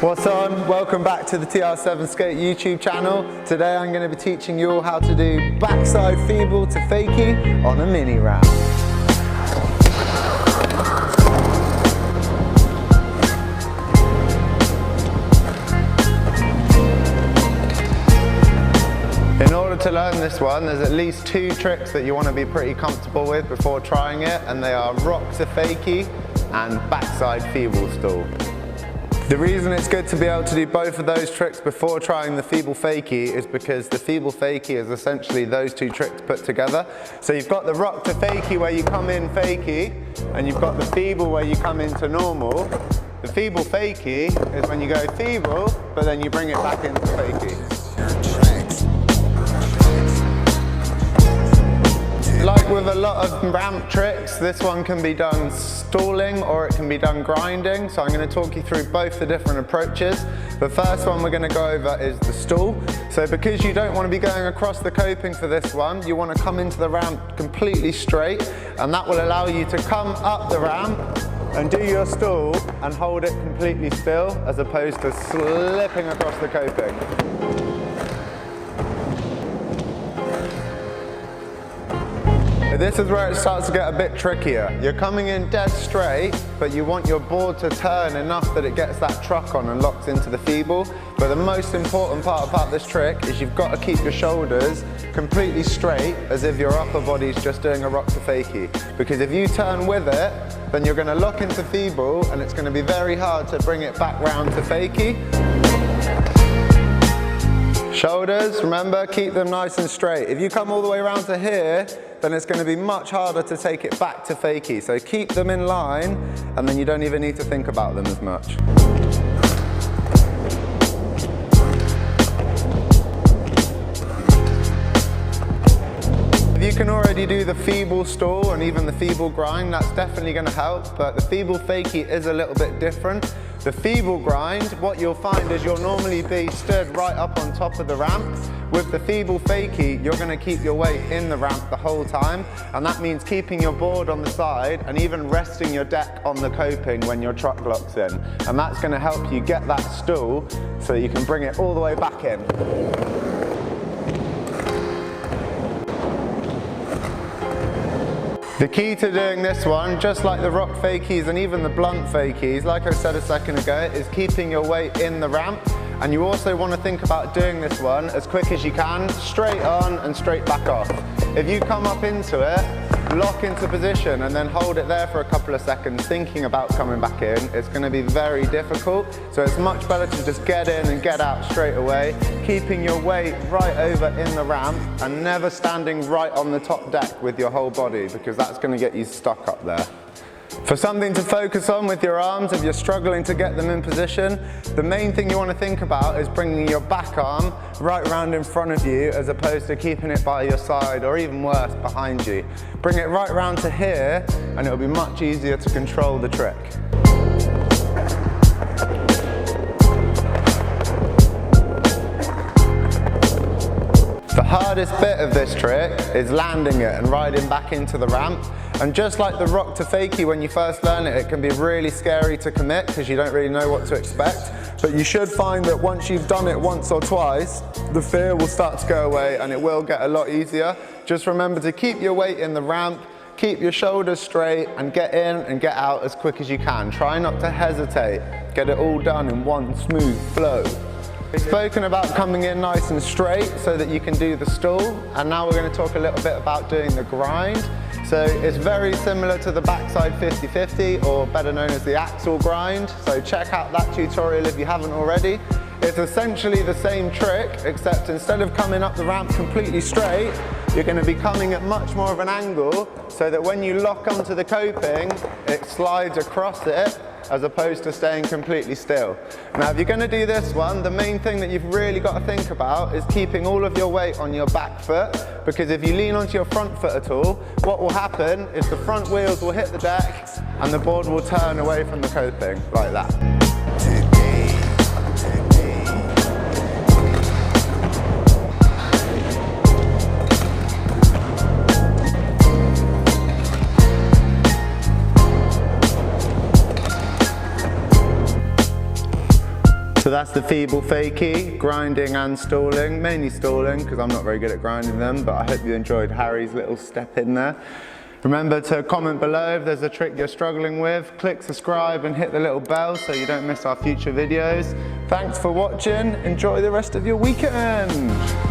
What's on? Welcome back to the TR7 Skate YouTube channel. Today I'm going to be teaching you all how to do backside feeble to fakie on a mini ramp. In order to learn this one, there's at least two tricks that you want to be pretty comfortable with before trying it, and they are rock to fakie and backside feeble stall. The reason it's good to be able to do both of those tricks before trying the Feeble Fakie is because the Feeble Fakie is essentially those two tricks put together. So you've got the rock to fakie where you come in fakie, and you've got the feeble where you come into normal. The Feeble Fakie is when you go feeble, but then you bring it back into fakie. Like with a lot of ramp tricks, this one can be done stalling or it can be done grinding. So I'm going to talk you through both the different approaches. The first one we're going to go over is the stall. So because you don't want to be going across the coping for this one, you want to come into the ramp completely straight, and that will allow you to come up the ramp and do your stall and hold it completely still as opposed to slipping across the coping. This is where it starts to get a bit trickier. You're coming in dead straight, but you want your board to turn enough that it gets that truck on and locks into the feeble. But the most important part about this trick is you've got to keep your shoulders completely straight as if your upper body's just doing a rock to fakie. Because if you turn with it, then you're going to lock into feeble and it's going to be very hard to bring it back round to fakie. Shoulders, remember, keep them nice and straight. If you come all the way around to here, then it's going to be much harder to take it back to fakie. So keep them in line, and then you don't even need to think about them as much. If you can already do the feeble stall and even the feeble grind, that's definitely going to help, but the Feeble Fakie is a little bit different. The feeble grind, what you'll find is you'll normally be stood right up on top of the ramp. With the Feeble Fakie, you're going to keep your weight in the ramp the whole time, and that means keeping your board on the side and even resting your deck on the coping when your truck locks in. And that's going to help you get that stall so you can bring it all the way back in. The key to doing this one, just like the rock fakies and even the blunt fakies, like I said a second ago, is keeping your weight in the ramp. And you also want to think about doing this one as quick as you can, straight on and straight back off. If you come up into it, lock into position and then hold it there for a couple of seconds thinking about coming back in, it's going to be very difficult. So it's much better to just get in and get out straight away, keeping your weight right over in the ramp and never standing right on the top deck with your whole body, because that's going to get you stuck up there. For something to focus on with your arms, if you're struggling to get them in position, the main thing you want to think about is bringing your back arm right round in front of you as opposed to keeping it by your side or even worse, behind you. Bring it right round to here and it'll be much easier to control the trick. The hardest bit of this trick is landing it and riding back into the ramp. And just like the rock to fakie, when you first learn it, it can be really scary to commit because you don't really know what to expect. But you should find that once you've done it once or twice, the fear will start to go away and it will get a lot easier. Just remember to keep your weight in the ramp, keep your shoulders straight and get in and get out as quick as you can. Try not to hesitate. Get it all done in one smooth flow. We've spoken about coming in nice and straight so that you can do the stall, and now we're going to talk a little bit about doing the grind. So it's very similar to the backside 50-50, or better known as the axle grind. So check out that tutorial if you haven't already. It's essentially the same trick, except instead of coming up the ramp completely straight, you're going to be coming at much more of an angle so that when you lock onto the coping, it slides across it as opposed to staying completely still. Now, if you're going to do this one, the main thing that you've really got to think about is keeping all of your weight on your back foot, because if you lean onto your front foot at all, what will happen is the front wheels will hit the deck and the board will turn away from the coping like that. So that's the Feeble Fakie, grinding and stalling, mainly stalling because I'm not very good at grinding them, but I hope you enjoyed Harry's little step in there. Remember to comment below if there's a trick you're struggling with, click subscribe and hit the little bell so you don't miss our future videos. Thanks for watching, enjoy the rest of your weekend.